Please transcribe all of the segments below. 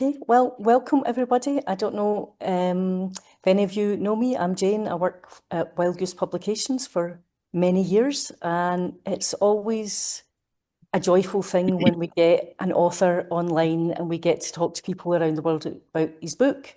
Okay, well, welcome everybody. I don't know if any of you know me. I'm Jane. I work at Wild Goose Publications for many years, and it's always a joyful thing when we get an author online and we get to talk to people around the world about his book.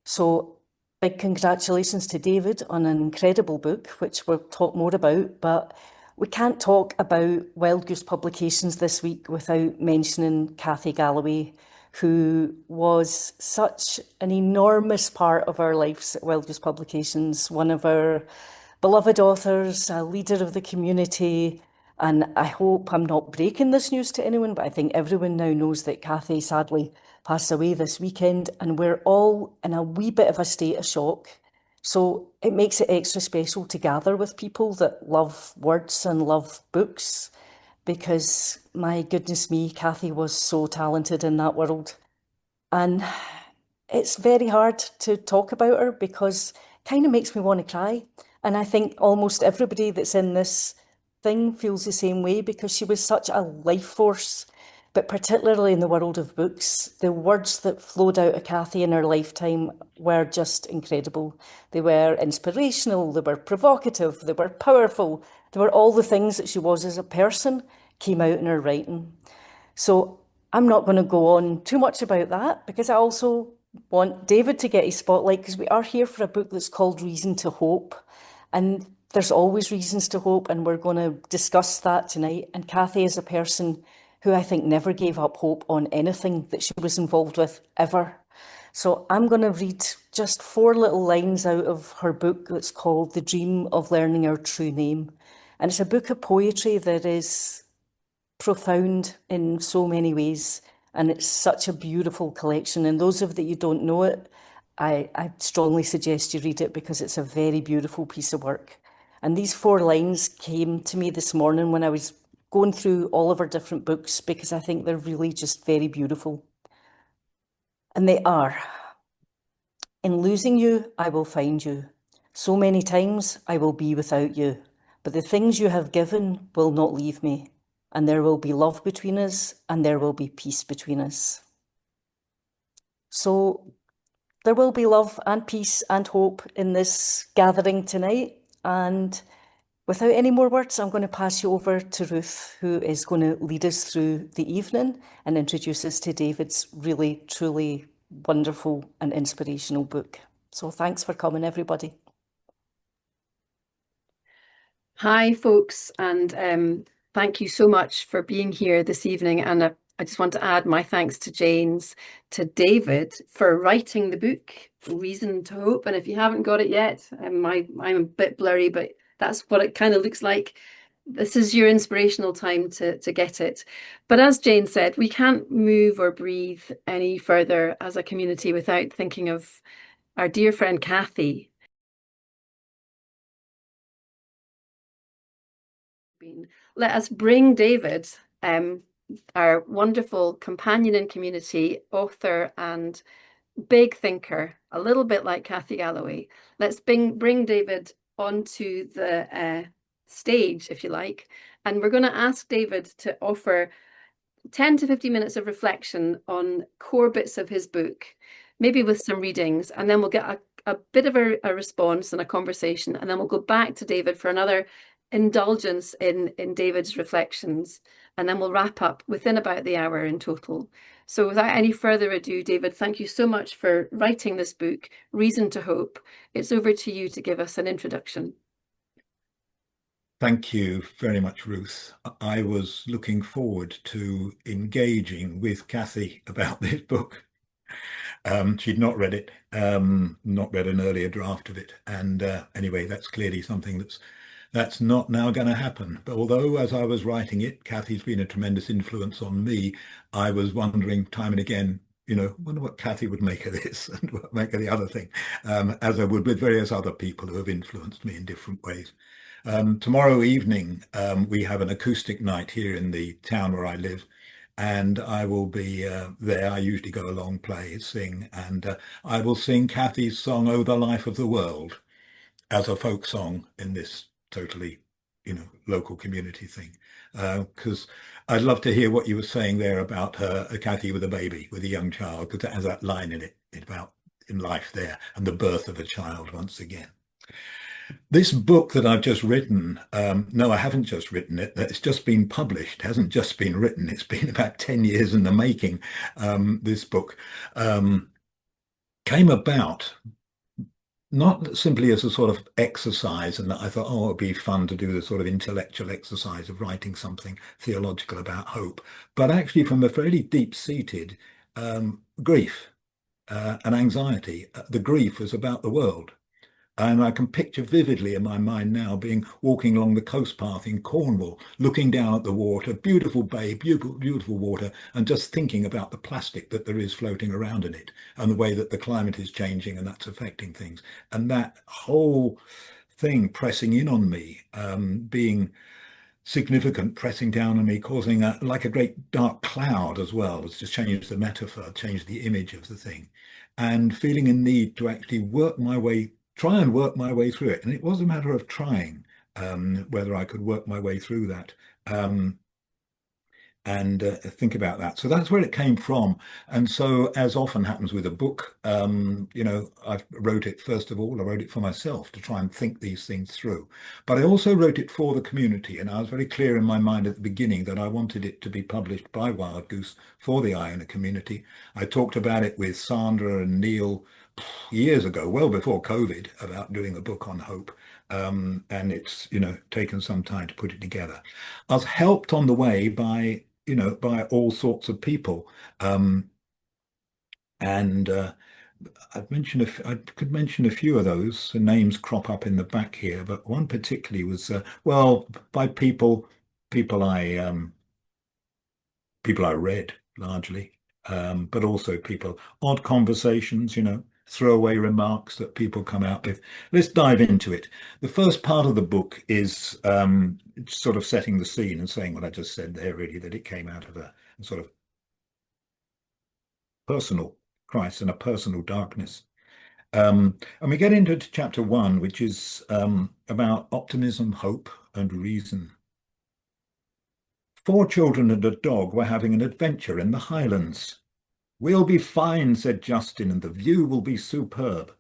So big congratulations to David on an incredible book, which we'll talk more about, but we can't talk about Wild Goose Publications this week without mentioning Kathy Galloway, who was such an enormous part of our lives at Wild Goose Publications, one of our beloved authors, a leader of the community. And I hope I'm not breaking this news to anyone, but I think everyone now knows that Kathy sadly passed away this weekend, and we're all in a wee bit of a state of shock. So it makes it extra special to gather with people that love words and love books, because my goodness me, Kathy was so talented in that world. And it's very hard to talk about her because it kind of makes me want to cry. And I think almost everybody that's in this thing feels the same way, because she was such a life force, but particularly in the world of books, the words that flowed out of Kathy in her lifetime were just incredible. They were inspirational, they were provocative, they were powerful, they were all the things that she was as a person came out in her writing. So I'm not going to go on too much about that, because I also want David to get his spotlight, because we are here for a book that's called Reason to Hope. And there's always reasons to hope, and we're going to discuss that tonight. And Kathy is a person who I think never gave up hope on anything that she was involved with, ever. So I'm going to read just 4 little lines out of her book that's called The Dream of Learning Our True Name. And it's a book of poetry that is profound in so many ways, and it's such a beautiful collection. And those of you don't know it, I strongly suggest you read it, because it's a very beautiful piece of work. And these 4 lines came to me this morning when I was going through all of her different books, because I think they're really just very beautiful. And they are: in losing you, I will find you. So many times I will be without you, but the things you have given will not leave me. And there will be love between us, and there will be peace between us. So there will be love and peace and hope in this gathering tonight. And without any more words, I'm going to pass you over to Ruth, who is going to lead us through the evening and introduce us to David's really, truly wonderful and inspirational book. So thanks for coming, everybody. Hi, folks, and thank you so much for being here this evening. And I just want to add my thanks to to David for writing the book, Reason to Hope. And if you haven't got it yet, I'm a bit blurry, but that's what it kind of looks like. This is your inspirational time to get it. But as Jane said, we can't move or breathe any further as a community without thinking of our dear friend Kathy. Let us bring David, our wonderful companion in community, author and big thinker, a little bit like Kathy Galloway. Let's bring David onto the stage, if you like, and we're going to ask David to offer 10 to 15 minutes of reflection on core bits of his book, maybe with some readings, and then we'll get a bit of a response and a conversation, and then we'll go back to David for another indulgence in David's reflections, and then we'll wrap up within about the hour in total. So without any further ado, David, thank you so much for writing this book, Reason to Hope. It's over to you to give us an introduction. Thank you very much, Ruth. I was looking forward to engaging with Kathy about this book. She'd not read it, not read an earlier draft of it. And anyway, that's clearly something that's not now going to happen. But although as I was writing it, Kathy's been a tremendous influence on me, I was wondering time and again, wonder what Kathy would make of this and what make of the other thing, as I would with various other people who have influenced me in different ways. Tomorrow evening, we have an acoustic night here in the town where I live, and I will be there. I usually go along, play, sing, and I will sing Kathy's song, "Oh, the Life of the World," as a folk song in this totally, local community thing. Because I'd love to hear what you were saying there about Kathy with a baby, with a young child, because it has that line in it about in life there and the birth of a child once again. This book that I've just written, no, I haven't just written it. It's just been published. It hasn't just been written. It's been about 10 years in the making. This book came about not simply as a sort of exercise, and that I thought, oh, it'd be fun to do the sort of intellectual exercise of writing something theological about hope, but actually from a fairly deep-seated grief and anxiety. The grief was about the world. And I can picture vividly in my mind now walking along the coast path in Cornwall, looking down at the water, beautiful bay, beautiful water, and just thinking about the plastic that there is floating around in it and the way that the climate is changing and that's affecting things. And that whole thing pressing in on me, being significant, pressing down on me, causing like a great dark cloud as well. It's just changed the metaphor, changed the image of the thing, and feeling a need to actually try and work my way through it. And it was a matter of trying whether I could work my way through that and think about that. So that's where it came from. And so, as often happens with a book, I wrote it, first of all, I wrote it for myself to try and think these things through. But I also wrote it for the community. And I was very clear in my mind at the beginning that I wanted it to be published by Wild Goose for the Iona community. I talked about it with Sandra and Neil years ago, well before COVID, about doing a book on hope. And it's, taken some time to put it together. I was helped on the way by all sorts of people. And I could mention a few of those. The names crop up in the back here, but one particularly was, by people I read largely, but also odd conversations, throwaway remarks that people come out with. Let's dive into it. The first part of the book is sort of setting the scene and saying what I just said there, really, that it came out of a sort of personal crisis and a personal darkness. And we get into chapter 1, which is about optimism, hope, and reason. 4 children and a dog were having an adventure in the Highlands. "We'll be fine," said Justin, "and the view will be superb."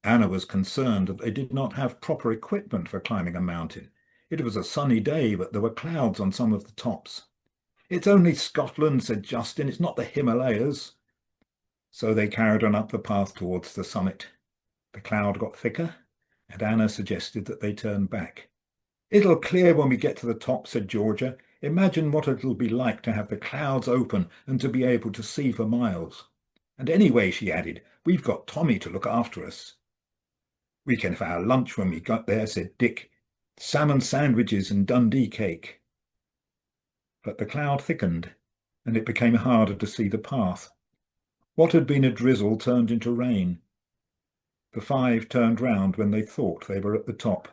Anna was concerned that they did not have proper equipment for climbing a mountain. It was a sunny day, but there were clouds on some of the tops. "It's only Scotland," said Justin. "It's not the Himalayas." So they carried on up the path towards the summit. The cloud got thicker, and Anna suggested that they turn back. "It'll clear when we get to the top," said Georgia. "Imagine what it'll be like to have the clouds open and to be able to see for miles. And anyway," she added, "we've got Tommy to look after us." "We can have our lunch when we got there," said Dick. "Salmon sandwiches and Dundee cake." But the cloud thickened, and it became harder to see the path. What had been a drizzle turned into rain. The 5 turned round when they thought they were at the top,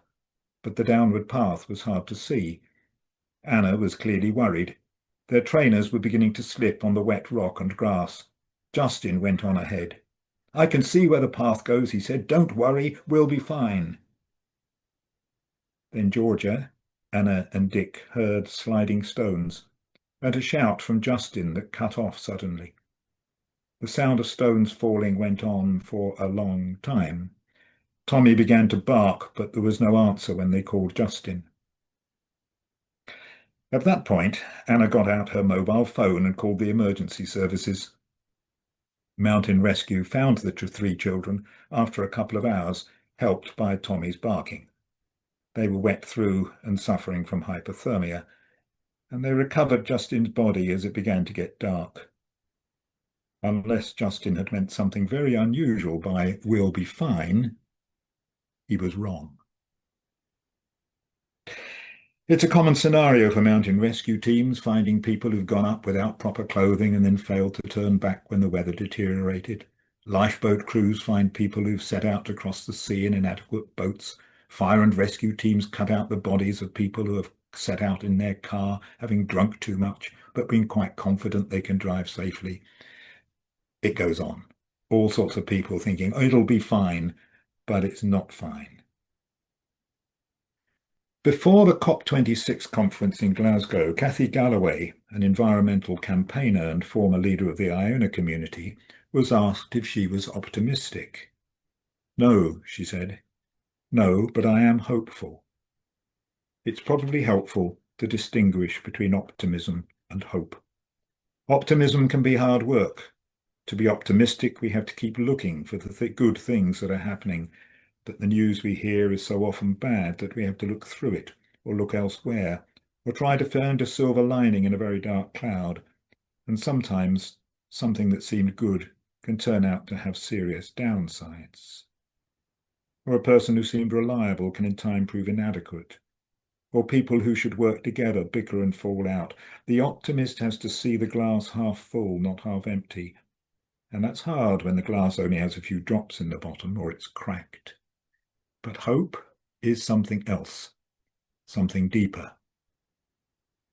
but the downward path was hard to see. Anna was clearly worried. Their trainers were beginning to slip on the wet rock and grass. Justin went on ahead. "I can see where the path goes," he said. "Don't worry, we'll be fine." Then Georgia, Anna and Dick heard sliding stones and a shout from Justin that cut off suddenly. The sound of stones falling went on for a long time. Tommy began to bark, but there was no answer when they called Justin. At that point, Anna got out her mobile phone and called the emergency services. Mountain Rescue found the 3 children after a couple of hours, helped by Tommy's barking. They were wet through and suffering from hypothermia, and they recovered Justin's body as it began to get dark. Unless Justin had meant something very unusual by "we'll be fine," he was wrong. It's a common scenario for mountain rescue teams, finding people who've gone up without proper clothing and then failed to turn back when the weather deteriorated. Lifeboat crews find people who've set out to cross the sea in inadequate boats. Fire and rescue teams cut out the bodies of people who have set out in their car, having drunk too much, but been quite confident they can drive safely. It goes on. All sorts of people thinking, "Oh, it'll be fine," but it's not fine. Before the COP26 conference in Glasgow, Kathy Galloway, an environmental campaigner and former leader of the Iona Community, was asked if she was optimistic. "No," she said. "No, but I am hopeful." It's probably helpful to distinguish between optimism and hope. Optimism can be hard work. To be optimistic, we have to keep looking for the good things that are happening, but the news we hear is so often bad that we have to look through it, or look elsewhere, or try to find a silver lining in a very dark cloud. And sometimes something that seemed good can turn out to have serious downsides. Or a person who seemed reliable can in time prove inadequate. Or people who should work together bicker and fall out. The optimist has to see the glass half full, not half empty. And that's hard when the glass only has a few drops in the bottom or it's cracked. But hope is something else, something deeper.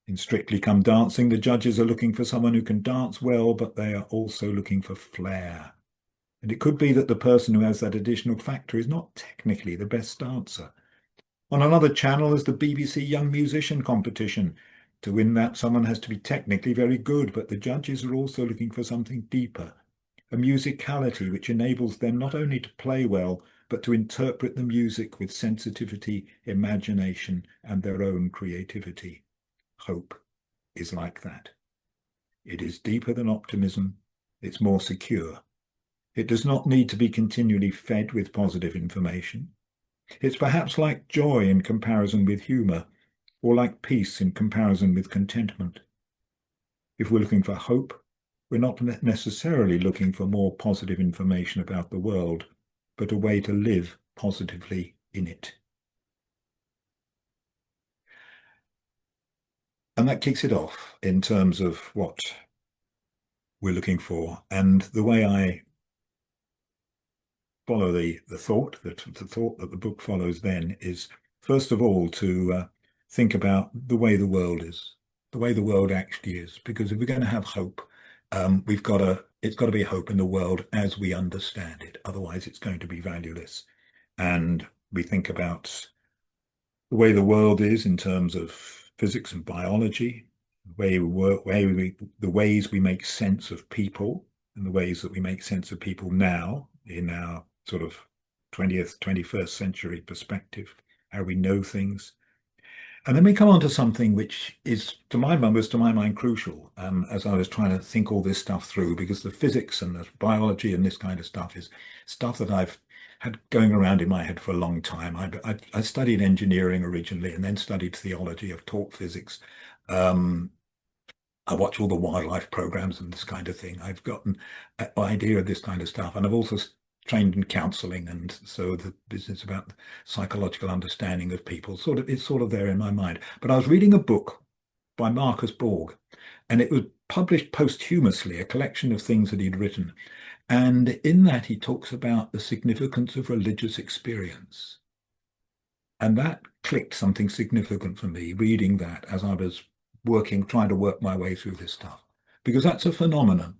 In Strictly Come Dancing, the judges are looking for someone who can dance well, but they are also looking for flair. And it could be that the person who has that additional factor is not technically the best dancer. On another channel is the BBC Young Musician competition. To win that, someone has to be technically very good, but the judges are also looking for something deeper, a musicality which enables them not only to play well, but to interpret the music with sensitivity, imagination, and their own creativity. Hope is like that. It is deeper than optimism. It's more secure. It does not need to be continually fed with positive information. It's perhaps like joy in comparison with humour, or like peace in comparison with contentment. If we're looking for hope, we're not necessarily looking for more positive information about the world, but a way to live positively in it. And that kicks it off in terms of what we're looking for. And the way I follow the thought that the book follows then is, first of all, to think about the way the world is, the way the world actually is. Because if we're going to have hope, it's got to be hope in the world as we understand it. Otherwise, it's going to be valueless. And we think about the way the world is in terms of physics and biology, the ways we make sense of people, and the ways that we make sense of people now in our sort of 20th, 21st century perspective, how we know things. And then we come on to something which is, to my mind, crucial as I was trying to think all this stuff through, because the physics and the biology and this kind of stuff is stuff that I've had going around in my head for a long time. I studied engineering originally and then studied theology. I've taught physics. I watch all the wildlife programs and this kind of thing. I've gotten an idea of this kind of stuff. And I've also trained in counseling, and so the business about psychological understanding of people it's sort of there in my mind. But I was reading a book by Marcus Borg, and it was published posthumously, a collection of things that he'd written. And in that he talks about the significance of religious experience. And that clicked something significant for me, reading that as I was trying to work my way through this stuff, because that's a phenomenon.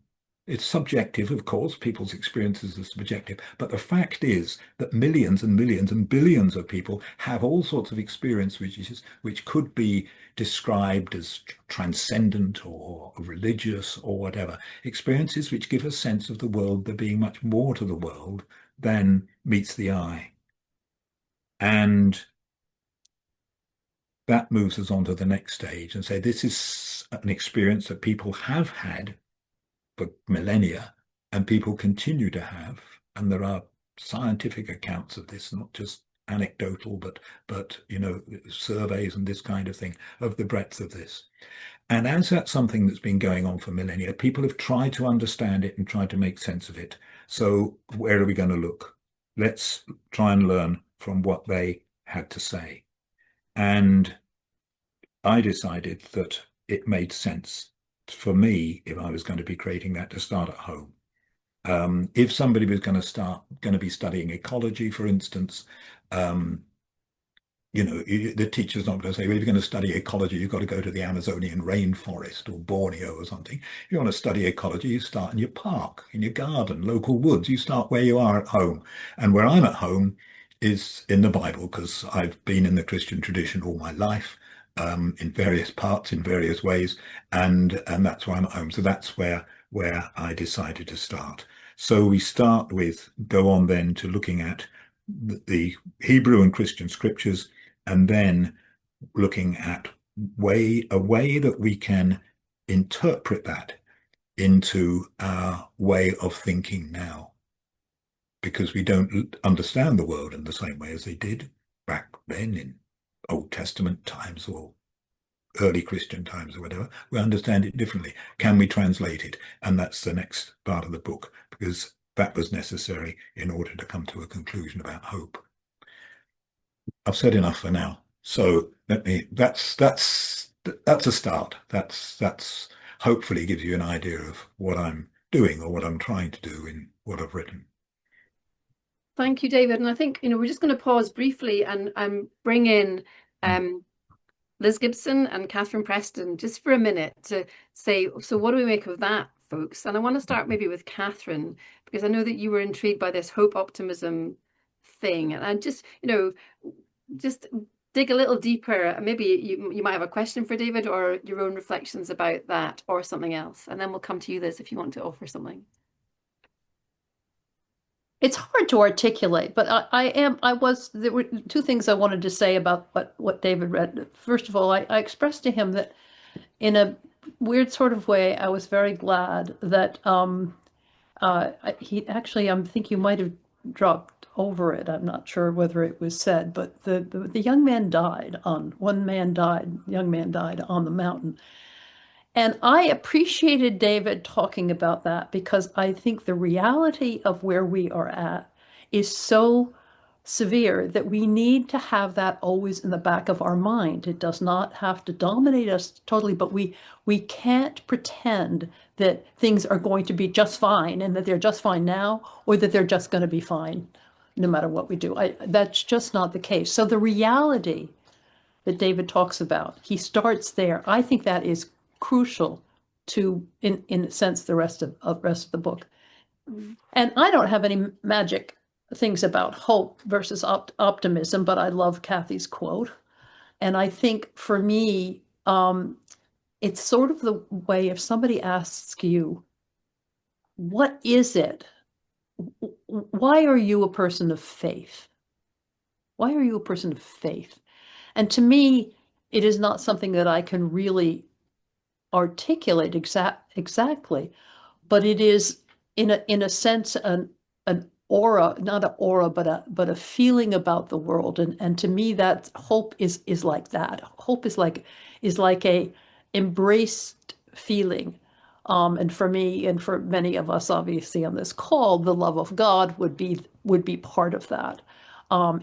It's subjective, of course, people's experiences are subjective, but the fact is that millions and millions and billions of people have all sorts of experience which could be described as transcendent or religious or whatever, experiences which give a sense of the world there being much more to the world than meets the eye. And that moves us on to the next stage and say this is an experience that people have had for millennia, and people continue to have, and there are scientific accounts of this, not just anecdotal, but surveys and this kind of thing of the breadth of this. And as that's something that's been going on for millennia, people have tried to understand it and tried to make sense of it. So where are we going to look? Let's try and learn from what they had to say. And I decided that it made sense for me, if I was going to be creating that, to start at home. If somebody was going to be studying ecology, for instance, the teacher's not going to say, well, if you're going to study ecology, you've got to go to the Amazonian rainforest or Borneo or something. If you want to study ecology, you start in your park, in your garden, local woods. You start where you are at home. And where I'm at home is in the Bible, because I've been in the Christian tradition all my life, in various parts, in various ways, and that's why I'm at home. So that's where I decided to start. So we go on then to looking at the Hebrew and Christian scriptures, and then looking at a way that we can interpret that into our way of thinking now, because we don't understand the world in the same way as they did back then in Old Testament times or early Christian times or whatever. We understand it differently. Can we translate it? And that's the next part of the book, because that was necessary in order to come to a conclusion about hope. I've said enough for now. So that's a start. That's hopefully gives you an idea of what I'm doing or what I'm trying to do in what I've written. Thank you, David. And I think, we're just going to pause briefly and bring in Liz Gibson and Katharine Preston just for a minute to say, so what do we make of that, folks? And I want to start maybe with Katharine, because I know that you were intrigued by this hope optimism thing. And I just, just dig a little deeper. Maybe you might have a question for David or your own reflections about that or something else. And then we'll come to you, Liz, if you want to offer something. It's hard to articulate, but there were two things I wanted to say about what David read. First of all, I expressed to him that in a weird sort of way, I was very glad that he actually, I think you might have dropped over it. I'm not sure whether it was said, but the young man died young man died on the mountain. And I appreciated David talking about that, because I think the reality of where we are at is so severe that we need to have that always in the back of our mind. It does not have to dominate us totally, but we can't pretend that things are going to be just fine and that they're just fine now, or that they're just going to be fine no matter what we do. That's just not the case. So the reality that David talks about, he starts there. I think that is crucial to, in a sense, the rest of the book. And I don't have any magic things about hope versus optimism, but I love Kathy's quote. And I think for me, it's sort of the way if somebody asks you, what is it? Why are you a person of faith? Why are you a person of faith? And to me, it is not something that I can really articulate exactly, but it is in a sense an aura, not an aura, but a feeling about the world. And to me, that hope is like that. Hope is like a embraced feeling. And for me, and for many of us, obviously on this call, the love of God would be part of that,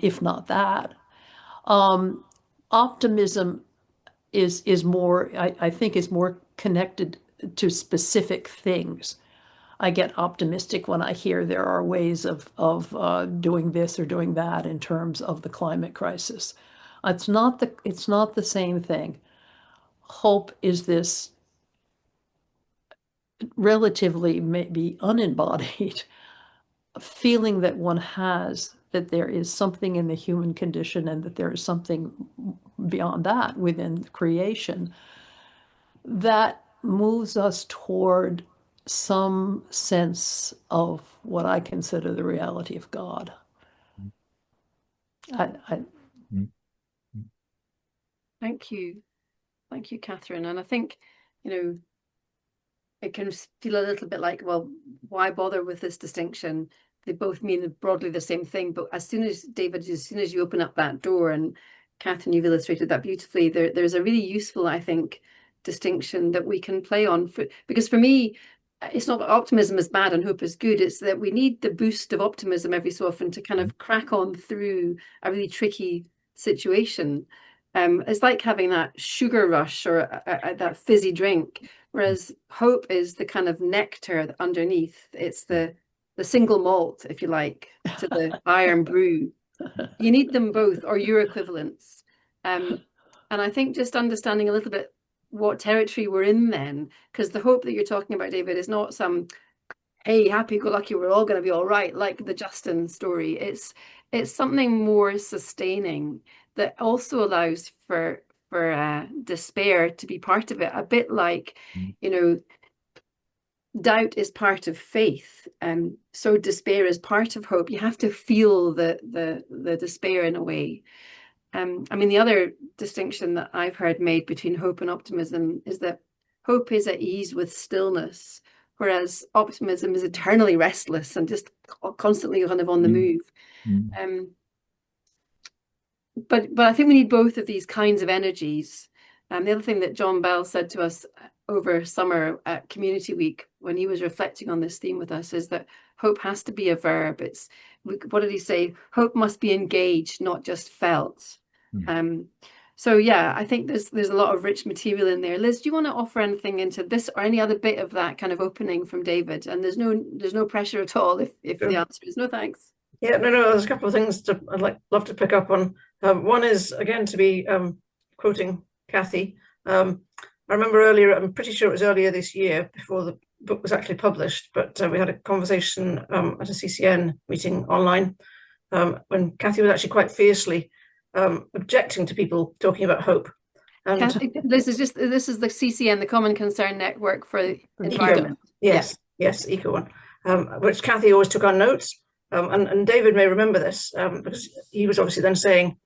if not that. Optimism is more, I think, is more connected to specific things. I get optimistic when I hear there are ways of doing this or doing that in terms of the climate crisis. It's not the same thing. Hope is this relatively maybe unembodied feeling that one has that there is something in the human condition and that there is something beyond that within creation that moves us toward some sense of what I consider the reality of God. Thank you. Thank you, Katharine. And I think, it can feel a little bit like, well, why bother with this distinction? They both mean broadly the same thing. But as soon as you open up that door, and Katharine, you've illustrated that beautifully, there's a really useful, I think, distinction that we can play on. Because for me, it's not that optimism is bad and hope is good. It's that we need the boost of optimism every so often to kind of crack on through a really tricky situation. It's like having that sugar rush or that fizzy drink, whereas hope is the kind of nectar underneath. It's the single malt, if you like, to the iron brew. You need them both, or your equivalents. And I think just understanding a little bit what territory we're in then, because the hope that you're talking about, David, is not some, hey, happy-go-lucky, we're all going to be all right, like the Justin story. it's something more sustaining that also allows for despair to be part of it, a bit like, you know, doubt is part of faith, and so despair is part of hope. You have to feel the despair in a way. I mean, the other distinction that I've heard made between hope and optimism is that hope is at ease with stillness, whereas optimism is eternally restless and just constantly kind of on the move. But I think we need both of these kinds of energies. The other thing that John Bell said to us over summer at Community Week, when he was reflecting on this theme with us, is that hope has to be a verb. It's, what did he say? Hope must be engaged, not just felt. So yeah, I think there's a lot of rich material in there. Liz, do you want to offer anything into this or any other bit of that kind of opening from David? And there's no pressure at all if the answer is no thanks. Yeah, no, there's a couple of things I'd love to pick up on. One is, again, to be quoting Kathy. I remember earlier, I'm pretty sure it was earlier this year, before the book was actually published, but we had a conversation at a CCN meeting online when Kathy was actually quite fiercely objecting to people talking about hope. And this is the CCN, the Common Concern Network for the Environment. Yes, ECO one, which Kathy always took on notes. And David may remember this because he was obviously then saying,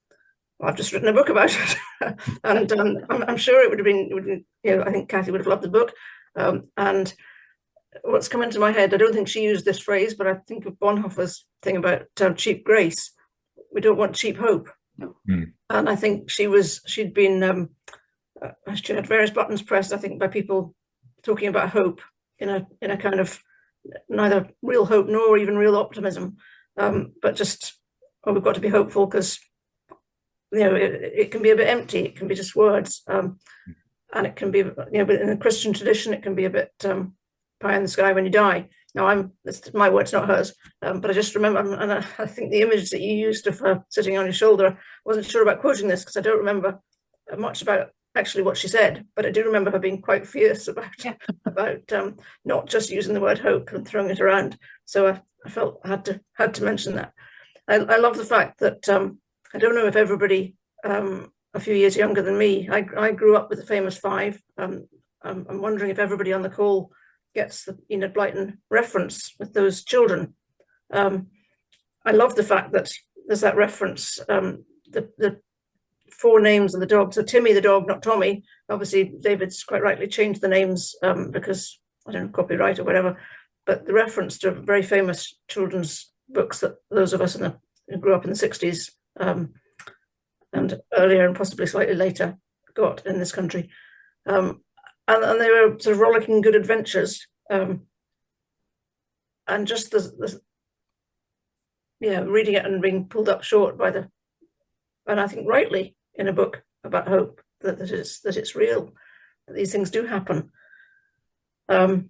well, I've just written a book about it. And I'm sure it would have been, you know, I think Kathy would have loved the book. And what's come into my head, I don't think she used this phrase, but I think of Bonhoeffer's thing about cheap grace. We don't want cheap hope. No. And I think she had various buttons pressed, I think, by people talking about hope in a kind of neither real hope nor even real optimism, but just, oh, we've got to be hopeful because, you know, it can be a bit empty. It can be just words, and it can be, you know, but in the Christian tradition, it can be a bit pie in the sky when you die. Now, it's my words, not hers, but I just remember, and I think the image that you used of her sitting on your shoulder, I wasn't sure about quoting this because I don't remember much about actually what she said, but I do remember her being quite fierce about not just using the word hope and throwing it around. So I felt I had to mention that. I love the fact that I don't know if everybody a few years younger than me, I grew up with the famous five. I'm wondering if everybody on the call gets the Enid Blyton reference with those children. I love the fact that there's that reference, the four names of the dog. So Timmy the dog, not Tommy. Obviously, David's quite rightly changed the names because, I don't know, copyright or whatever. But the reference to very famous children's books that those of us who grew up in the 60s and earlier and possibly slightly later got in this country. And they were sort of rollicking good adventures. And just reading it and being pulled up short by and I think rightly, in a book about hope, that it's real, that these things do happen. But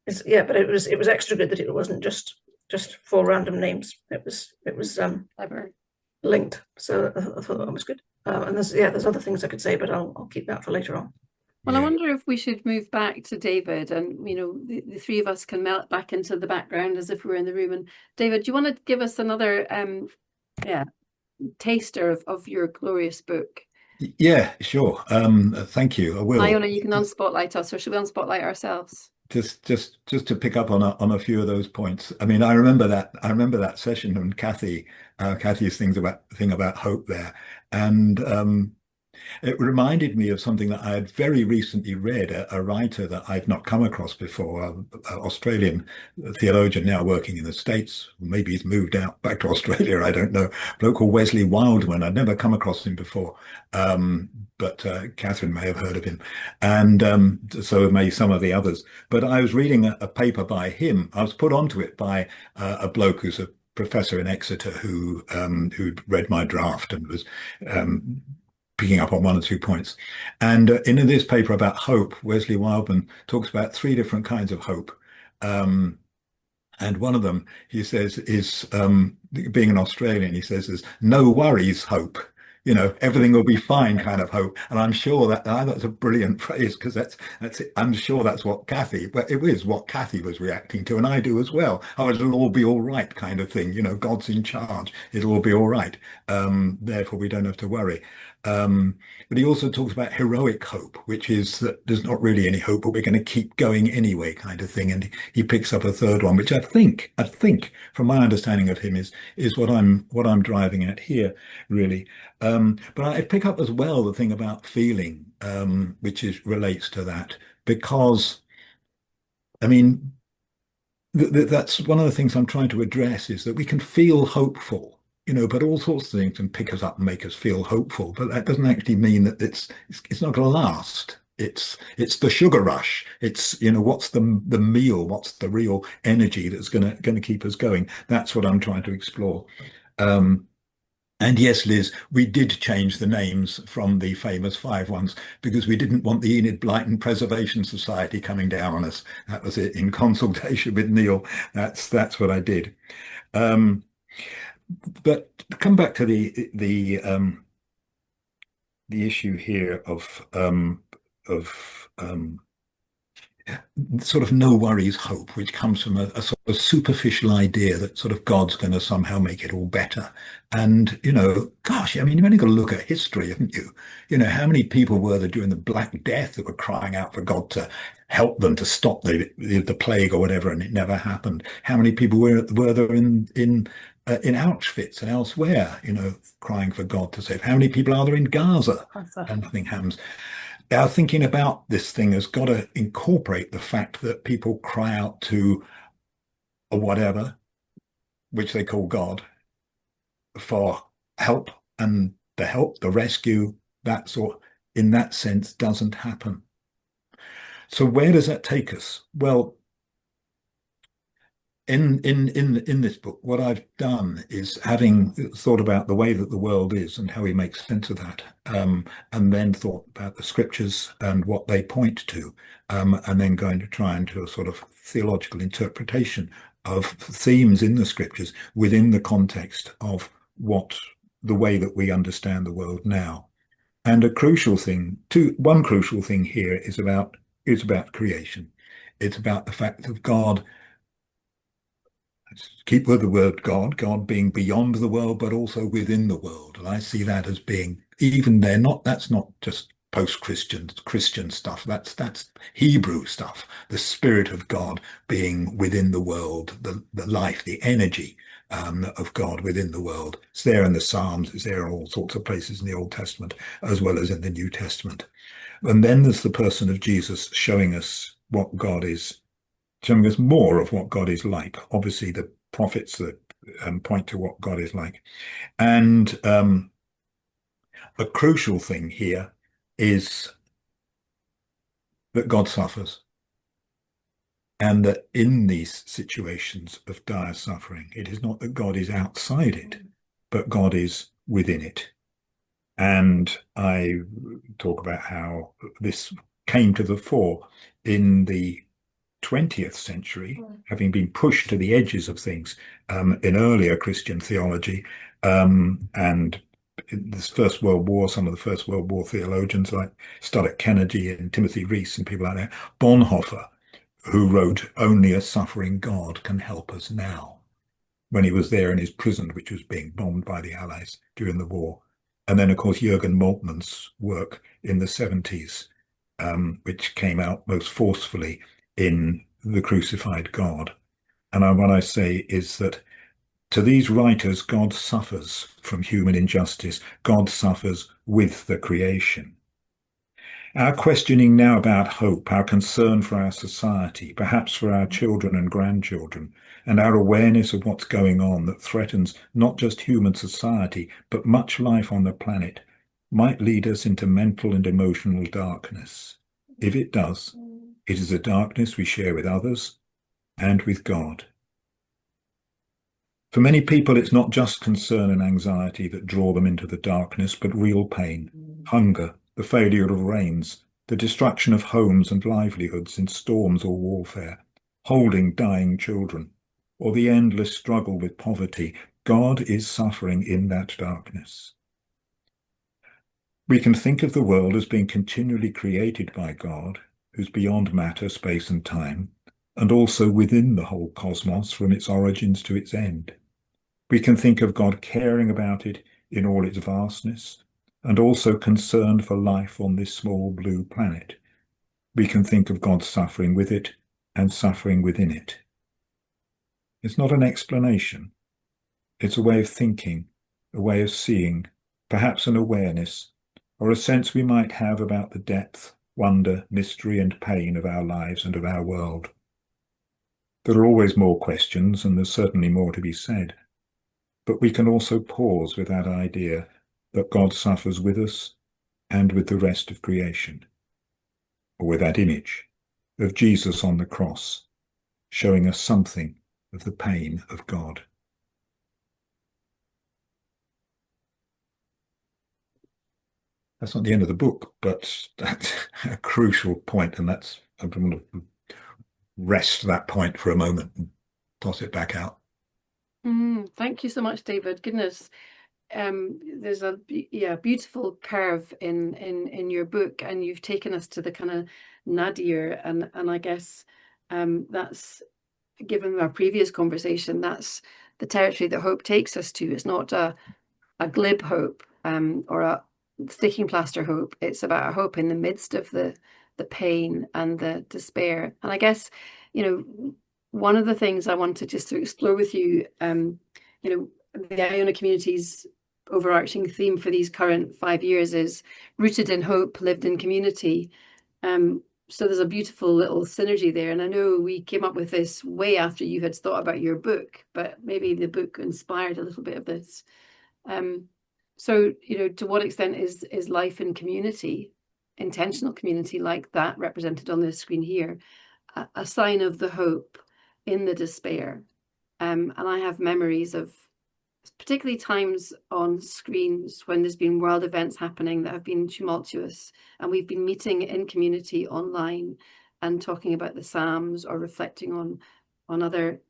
it was extra good that it wasn't just four random names. It was linked. So I thought that was good. And there's other things I could say, but I'll keep that for later on. Well, I wonder if we should move back to David, and you know, the three of us can melt back into the background as if we were in the room. And David, do you want to give us another taster of your glorious book? Yeah, sure. Thank you. I will. Iona, you can unspotlight us, or should we unspotlight ourselves? Just to pick up on a few of those points. I mean, I remember that session and Kathy's thing about hope there, and it reminded me of something that I had very recently read, a writer that I've not come across before, an Australian theologian now working in the States. Maybe he's moved out back to Australia, I don't know. A bloke called Wesley Wildman. I'd never come across him before, but Katharine may have heard of him, and so may some of the others. But I was reading a paper by him. I was put onto it by a bloke who's a professor in Exeter who'd read my draft and was picking up on one or two points. And in this paper about hope, Wesley Wildman talks about three different kinds of hope. And one of them, he says, is being an Australian, he says, is no worries hope. you know, everything will be fine kind of hope. And I'm sure that's a brilliant phrase, because that's it. I'm sure that's what but it is what Kathy was reacting to, and I do as well. Oh, it'll all be all right kind of thing. You know, God's in charge. It'll all be all right. Therefore, we don't have to worry. But he also talks about heroic hope, which is that there's not really any hope, but we're going to keep going anyway, kind of thing. And he picks up a third one, which I think, from my understanding of him, is what I'm driving at here, really. But I pick up as well the thing about feeling, which relates to that, because, I mean, that's one of the things I'm trying to address, is that we can feel hopeful, you know, but all sorts of things can pick us up and make us feel hopeful. But that doesn't actually mean that it's not going to last. It's the sugar rush. It's, you know, what's the meal? What's the real energy that's going to keep us going? That's what I'm trying to explore. And yes, Liz, we did change the names from the famous 5 ones because we didn't want the Enid Blyton Preservation Society coming down on us. That was it, in consultation with Neil. That's what I did. But come back to the issue here of sort of no worries hope, which comes from a sort of superficial idea that sort of God's going to somehow make it all better. And, you know, gosh, I mean, you've only got to look at history, haven't you? You know, how many people were there during the Black Death that were crying out for God to help them to stop the plague or whatever, and it never happened? How many people were there in Auschwitz and elsewhere, you know, crying for God to save? How many people are there in Gaza? And nothing happens. Our thinking about this thing has got to incorporate the fact that people cry out to a whatever, which they call God, for help, and the rescue, that sort, in that sense, doesn't happen. So where does that take us? Well, in this book, what I've done is, having thought about the way that the world is and how we make sense of that, and then thought about the scriptures and what they point to, and then going to try and do a sort of theological interpretation of themes in the scriptures within the context of the way that we understand the world now. And one crucial thing here is about creation. It's about the fact that God, keep with the word God being beyond the world, but also within the world. And I see that as being, even there, that's not just Christian stuff. That's Hebrew stuff. The Spirit of God being within the world, the life, the energy of God within the world. It's there in the Psalms. It's there in all sorts of places in the Old Testament, as well as in the New Testament. And then there's the person of Jesus showing us what God is, showing us more of what God is like. Obviously, the prophets that point to what God is like. And a crucial thing here is that God suffers. And that in these situations of dire suffering, it is not that God is outside it, but God is within it. And I talk about how this came to the fore in the 20th century, having been pushed to the edges of things in earlier Christian theology, and in this First World War, some of the First World War theologians like Stuart Kennedy and Timothy Rees and people like that, Bonhoeffer, who wrote "Only a suffering God can help us now," when he was there in his prison, which was being bombed by the Allies during the war. And then, of course, Jürgen Moltmann's work in the 70s, which came out most forcefully in The Crucified God. And what I say is that to these writers, God suffers from human injustice. God suffers with the creation. Our questioning now about hope, our concern for our society, perhaps for our children and grandchildren, and our awareness of what's going on that threatens not just human society, but much life on the planet, might lead us into mental and emotional darkness. If it does, it is a darkness we share with others and with God. For many people, it's not just concern and anxiety that draw them into the darkness, but real pain, hunger, the failure of rains, the destruction of homes and livelihoods in storms or warfare, holding dying children, or the endless struggle with poverty. God is suffering in that darkness. We can think of the world as being continually created by God, who's beyond matter, space and time, and also within the whole cosmos from its origins to its end. We can think of God caring about it in all its vastness, and also concerned for life on this small blue planet. We can think of God suffering with it and suffering within it. It's not an explanation. It's a way of thinking, a way of seeing, perhaps an awareness, or a sense we might have about the depth, wonder, mystery and pain of our lives and of our world. There are always more questions, and there's certainly more to be said. But we can also pause with that idea that God suffers with us and with the rest of creation, or with that image of Jesus on the cross, showing us something of the pain of God. That's not the end of the book, but that's a crucial point, and that's, I'm going to rest that point for a moment and toss it back out. Thank you so much, David. Goodness, there's a beautiful curve in your book, and you've taken us to the kind of nadir, and I guess that's, given our previous conversation, that's the territory that hope takes us to. It's not a glib hope or a sticking plaster hope. It's about a hope in the midst of the pain and the despair. And I guess, you know, one of the things I wanted just to explore with you, you know, the Iona Community's overarching theme for these current 5 years is rooted in hope, lived in community. So there's a beautiful little synergy there. And I know we came up with this way after you had thought about your book, but maybe the book inspired a little bit of this. So, you know, to what extent is life in community, intentional community like that represented on the screen here, a sign of the hope in the despair? And I have memories of particularly times on screens when there's been world events happening that have been tumultuous, and we've been meeting in community online and talking about the Psalms or reflecting on other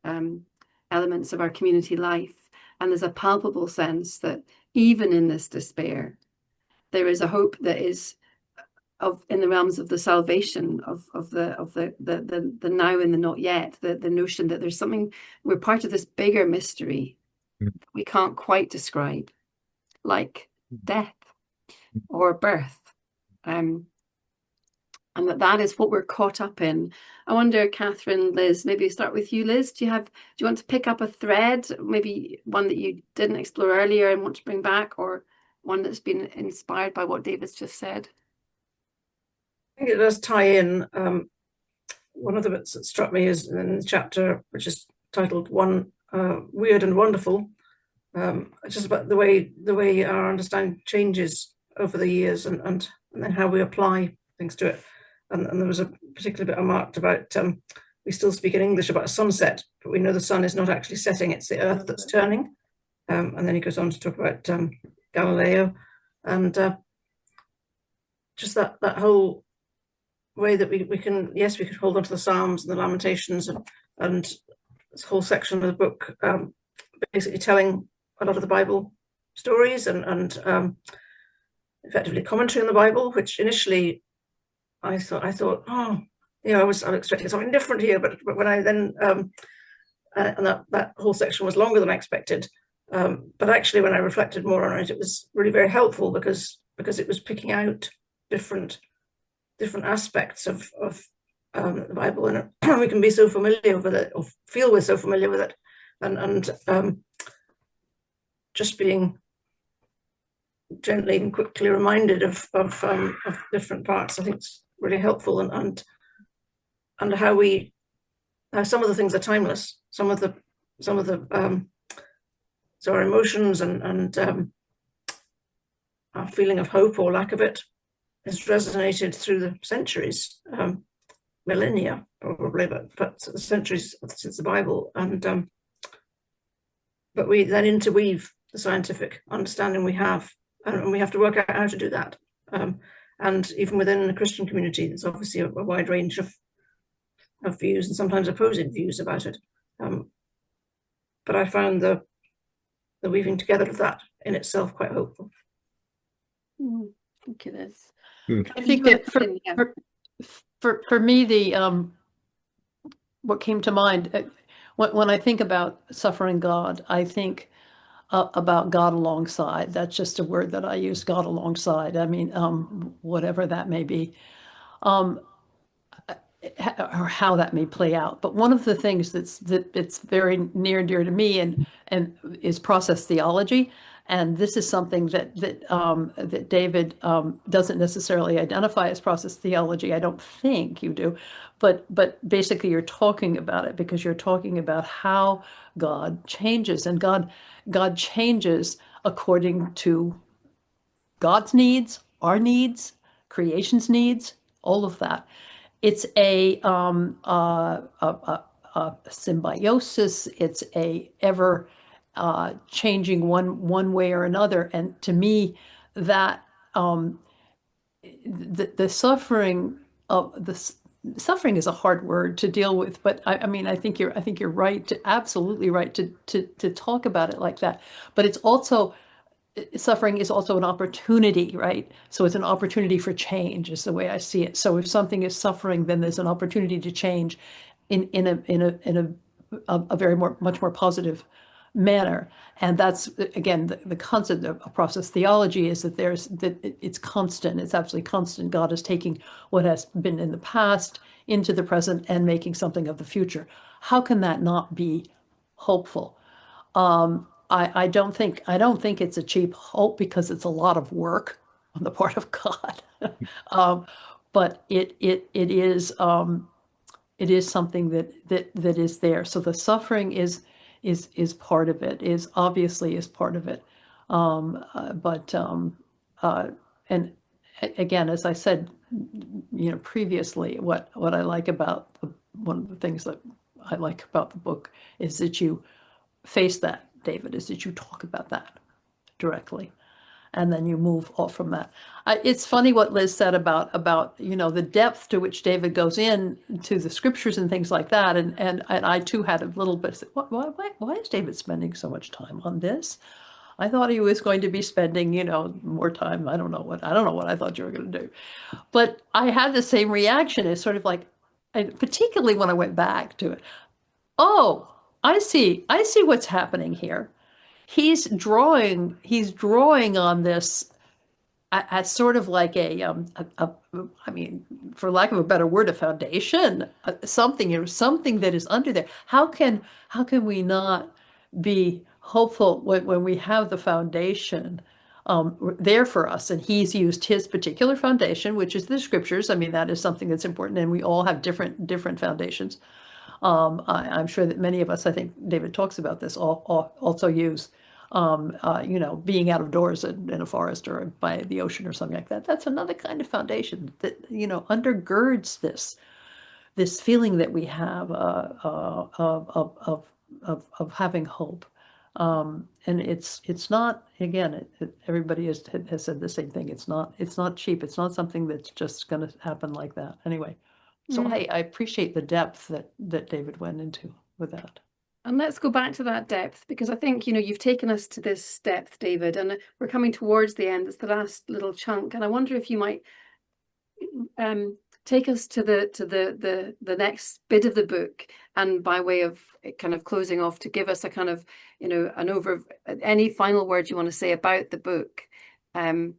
elements of our community life. And there's a palpable sense that even in this despair, there is a hope that is in the realms of the salvation of the now and the not yet, the notion that there's something, we're part of this bigger mystery we can't quite describe, like death or birth, and that is what we're caught up in. I wonder, Katharine, Liz, maybe start with you, Liz. Do you want to pick up a thread, maybe one that you didn't explore earlier and want to bring back, or one that's been inspired by what David's just said? I think it does tie in. One of the bits that struck me is in the chapter, which is titled One Weird and Wonderful. It's just about the way our understanding changes over the years, and then how we apply things to it. And there was a particular bit I marked about, we still speak in English about a sunset, but we know the sun is not actually setting, it's the earth that's turning. And then he goes on to talk about Galileo, and just that whole way that we can hold on to the Psalms and the Lamentations, and this whole section of the book basically telling a lot of the Bible stories and effectively commentary on the Bible, which initially I thought, oh, you know, I was expecting something different here, but when I then and that whole section was longer than I expected, but actually when I reflected more on it, it was really very helpful because it was picking out different aspects of the Bible, and we can be so familiar with it, or feel we're so familiar with it, and just being gently and quickly reminded of different parts, I think it's really helpful, and how some of the things are timeless. Some of the so our emotions and our feeling of hope or lack of it has resonated through the centuries, millennia probably, but centuries since the Bible, and but we then interweave the scientific understanding we have, and we have to work out how to do that. And even within the Christian community, there's obviously a wide range of views, and sometimes opposing views about it. But I found the weaving together of that in itself quite hopeful. Thank you, Liz. Good. I think that Yeah. for me, the what came to mind when I think about suffering God, I think about God alongside. That's just a word that I use, God alongside. I mean, whatever that may be, or how that may play out. But one of the things that's very near and dear to me and is process theology. And this is something that David doesn't necessarily identify as process theology. I don't think you do, but basically you're talking about it because you're talking about how God changes, and God changes according to God's needs, our needs, creation's needs, all of that. It's a symbiosis. It's a ever changing one way or another. And to me, that the suffering of the suffering is a hard word to deal with, but I mean, I think you're right, absolutely right to talk about it like that. But it's also, suffering is also an opportunity, right? So it's an opportunity for change is the way I see it. So if something is suffering, then there's an opportunity to change in a very much more positive manner. And that's, again, the concept of process theology is that it's constant. It's absolutely constant. God is taking what has been in the past into the present and making something of the future. How can that not be hopeful? I don't think it's a cheap hope, because it's a lot of work on the part of God. But it is something that is there. So the suffering is part of it, is obviously is part of it. And again, as I said, previously, what I like about one of the things that I like about the book is that you face that, David, is that you talk about that directly, and then you move off from that. It's funny what Liz said about the depth to which David goes in to the scriptures and things like that, and I too had a little bit. Why is David spending so much time on this? I thought he was going to be spending more time. I don't know what I thought you were going to do, but I had the same reaction. It's sort of like, and particularly when I went back to it. Oh, I see what's happening here. He's drawing on this as sort of like I mean, for lack of a better word, a foundation, something that is under there. How can we not be hopeful when we have the foundation there for us? And he's used his particular foundation, which is the scriptures. I mean, that is something that's important, and we all have different foundations. I'm sure that many of us, I think David talks about this, also use, being out of doors in a forest or by the ocean or something like that. That's another kind of foundation that, undergirds this feeling that we have of having hope. And it's not, again, everybody has said the same thing. It's not cheap. It's not something that's just going to happen like that. Anyway. So I appreciate the depth that David went into with that. And let's go back to that depth, because I think, you've taken us to this depth, David, and we're coming towards the end. It's the last little chunk. And I wonder if you might take us to the next bit of the book, and by way of kind of closing off, to give us a kind of, an any final words you want to say about the book. And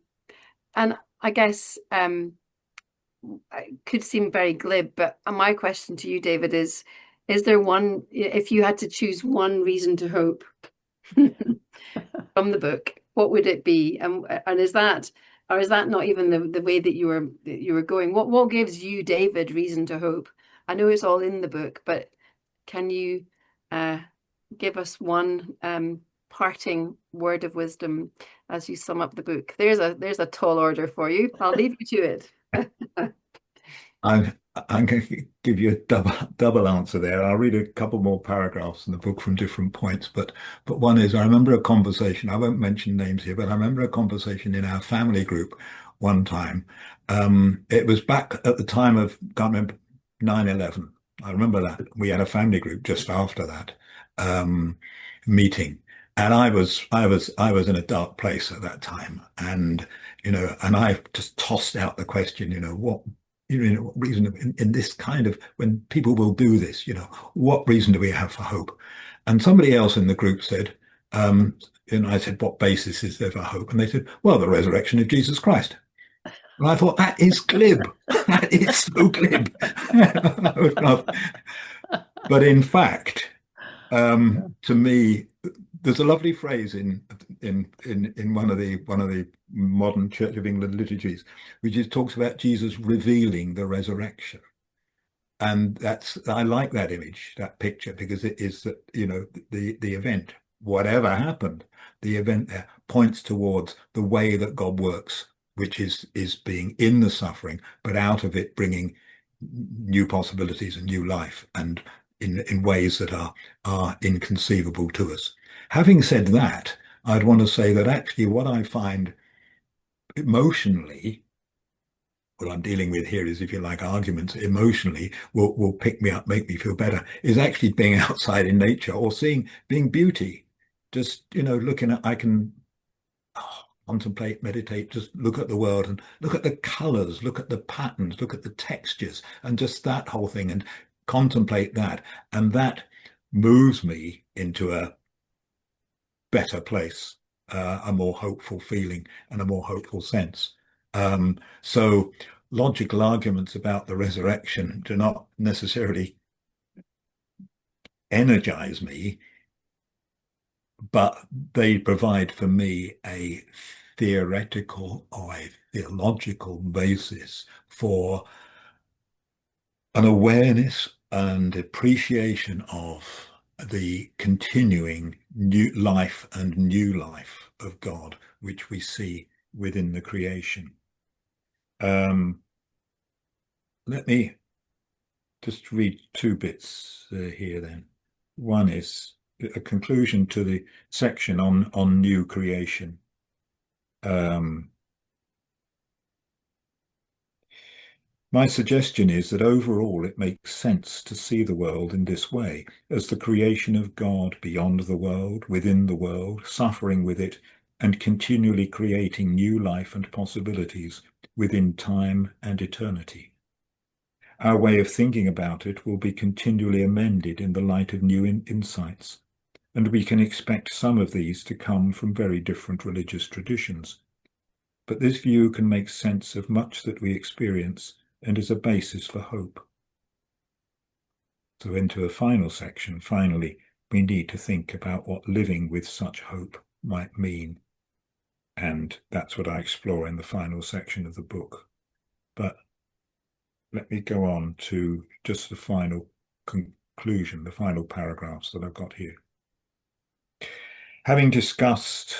I guess, it could seem very glib, but my question to you, David, is there one, if you had to choose one reason to hope from the book, what would it be? And is that not even the way that you were going? What gives you, David, reason to hope? I know it's all in the book, but can you give us one parting word of wisdom as you sum up the book? There's a tall order for you. I'll leave you to it. I'm going to give you a double answer there. I'll read a couple more paragraphs in the book from different points, but one is, I remember a conversation, I won't mention names here, but I remember a conversation in our family group one time. It was back at the time of, can't remember, 9/11. I remember that. We had a family group just after that meeting. And I was in a dark place at that time, and and I just tossed out the question, what reason in this kind of, when people will do this, what reason do we have for hope? And somebody else in the group said, and I said, what basis is there for hope? And they said, well, the resurrection of Jesus Christ. And I thought, that is glib. That is so glib. But in fact, to me, there's a lovely phrase in one of the modern Church of England liturgies, which talks about Jesus revealing the resurrection. And I like that image, that picture, because it is that, the event, whatever happened, the event there points towards the way that God works, which is being in the suffering, but out of it bringing new possibilities and new life, and in ways that are inconceivable to us. Having said that, I'd want to say that actually what I find emotionally, what I'm dealing with here is, if you like, arguments emotionally will pick me up, make me feel better, is actually being outside in nature or being beauty. Just, looking at, I can contemplate, meditate, just look at the world and look at the colors, look at the patterns, look at the textures, and just that whole thing, and contemplate that. And that moves me into a better place, a more hopeful feeling and a more hopeful sense. So logical arguments about the resurrection do not necessarily energize me, but they provide for me a theoretical or a theological basis for an awareness and appreciation of the continuing new life of God, which we see within the creation. Let me just read two bits here then. One is a conclusion to the section on new creation. My suggestion is that overall it makes sense to see the world in this way, as the creation of God beyond the world, within the world, suffering with it, and continually creating new life and possibilities within time and eternity. Our way of thinking about it will be continually amended in the light of new insights, and we can expect some of these to come from very different religious traditions. But this view can make sense of much that we experience and is a basis for hope. So into a final section, finally, we need to think about what living with such hope might mean. And that's what I explore in the final section of the book. But let me go on to just the final conclusion, the final paragraphs that I've got here. Having discussed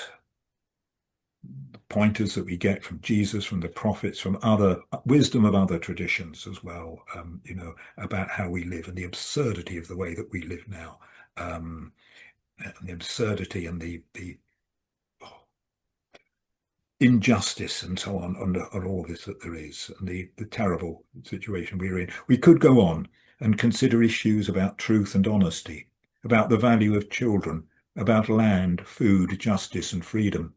the pointers that we get from Jesus, from the prophets, from other wisdom of other traditions as well, about how we live and the absurdity of the way that we live now, and the absurdity and the injustice and so on all this that there is, and the terrible situation we're in. We could go on and consider issues about truth and honesty, about the value of children, about land, food, justice and freedom.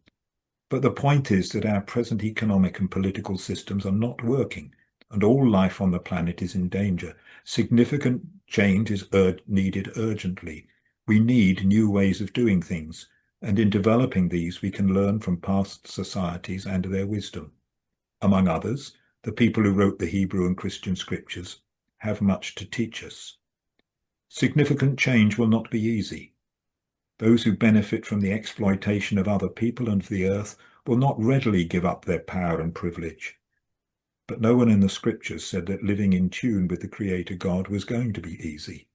But the point is that our present economic and political systems are not working, and all life on the planet is in danger. Significant change is needed urgently. We need new ways of doing things, and in developing these we can learn from past societies and their wisdom. Among others, the people who wrote the Hebrew and Christian scriptures have much to teach us. Significant change will not be easy. Those who benefit from the exploitation of other people and the earth will not readily give up their power and privilege. But no one in the scriptures said that living in tune with the Creator God was going to be easy.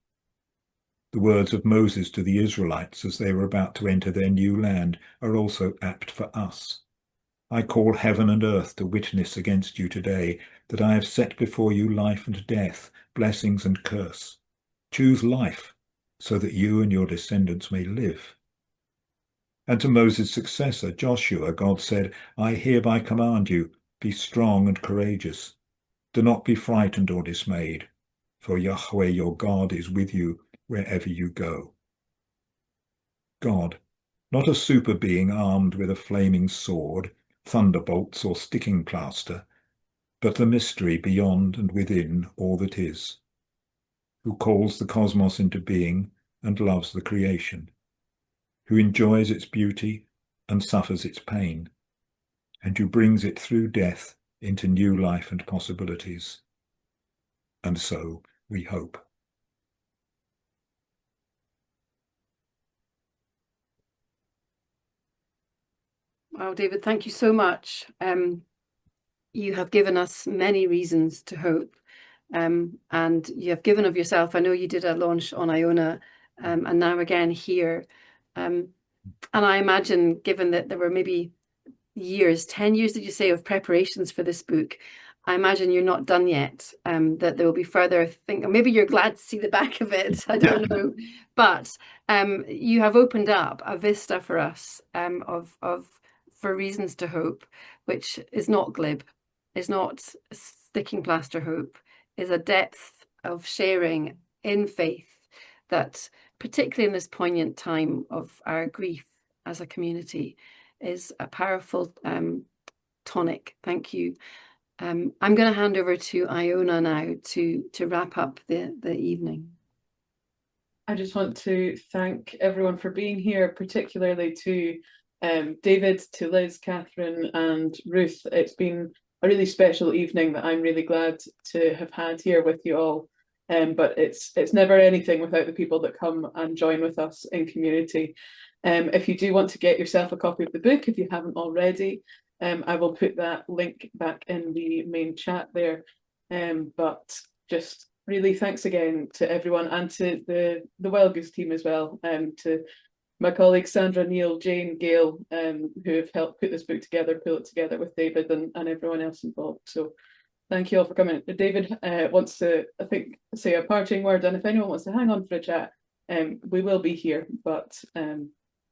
The words of Moses to the Israelites as they were about to enter their new land are also apt for us. I call heaven and earth to witness against you today that I have set before you life and death, blessings and curse. Choose life, so that you and your descendants may live. And to Moses' successor, Joshua, God said, I hereby command you, be strong and courageous. Do not be frightened or dismayed, for Yahweh your God is with you wherever you go. God, not a super being armed with a flaming sword, thunderbolts or sticking plaster, but the mystery beyond and within all that is, who calls the cosmos into being and loves the creation, who enjoys its beauty and suffers its pain, and who brings it through death into new life and possibilities. And so we hope. Wow, David, thank you so much. You have given us many reasons to hope, and you have given of yourself. I know you did a launch on Iona, and now again here. And I imagine, given that there were maybe 10 years, did you say, of preparations for this book, I imagine you're not done yet, that there will be further maybe you're glad to see the back of it, I don't know. But you have opened up a vista for us for reasons to hope, which is not glib, is not sticking plaster hope, is a depth of sharing in faith that, particularly in this poignant time of our grief as a community, is a powerful tonic. Thank you. I'm going to hand over to Iona now to wrap up the evening. I just want to thank everyone for being here, particularly to David, to Liz, Katharine and Ruth. It's been a really special evening that I'm really glad to have had here with you all. But it's never anything without the people that come and join with us in community. If you do want to get yourself a copy of the book, if you haven't already, I will put that link back in the main chat there. But just really thanks again to everyone, and to the Wild Goose team as well, to my colleagues Sandra, Neil, Jane, Gail, who have helped put this book together, pull it together with David and everyone else involved. So thank you all for coming. David wants to, I think, say a parting word, and if anyone wants to hang on for a chat, we will be here, but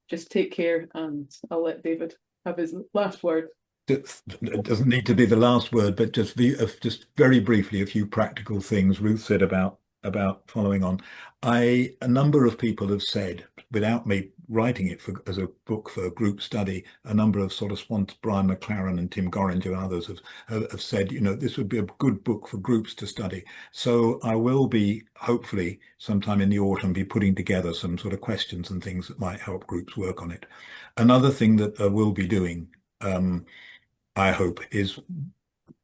just take care, and I'll let David have his last word. It doesn't need to be the last word, but just very briefly, a few practical things Ruth said about following on. A number of people have said, without me writing it as a book for a group study, a number of sort of Brian McLaren and Tim Gorringe and others have said, you know, this would be a good book for groups to study. So I will be, hopefully, sometime in the autumn, be putting together some sort of questions and things that might help groups work on it. Another thing that I will be doing, I hope, is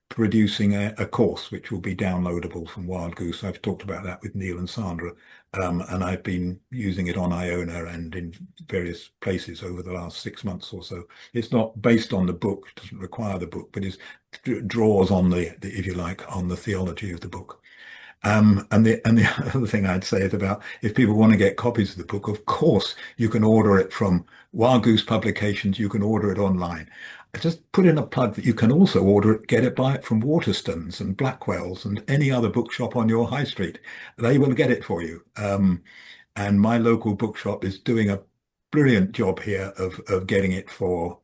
producing a course which will be downloadable from Wild Goose. I've talked about that with Neil and Sandra, and I've been using it on Iona and in various places over the last 6 months or so. It's not based on the book, doesn't require the book, but it draws on the, if you like, on the theology of the book. And the other thing I'd say is about, if people want to get copies of the book, of course you can order it from Wild Goose Publications. You can order it online. I just put in a plug that you can also order it, buy it from Waterstones and Blackwell's and any other bookshop on your high street. They will get it for you. And my local bookshop is doing a brilliant job here of getting it for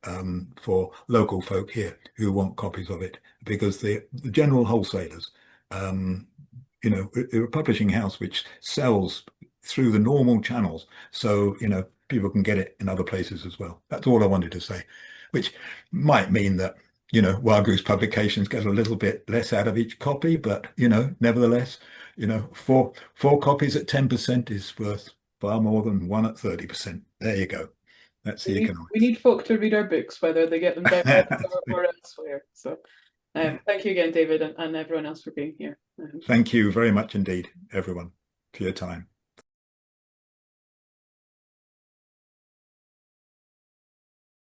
local folk here who want copies of it, because the general wholesalers, you know, we're a publishing house which sells through the normal channels. So, you know, people can get it in other places as well. That's all I wanted to say, which might mean that, you know, Wild Goose Publications get a little bit less out of each copy, but, you know, nevertheless, you know, four copies at 10% is worth far more than one at 30%. There you go. That's the economics. We need folk to read our books, whether they get them direct or elsewhere. So thank you again, David, and everyone else for being here. Thank you very much indeed, everyone, for your time.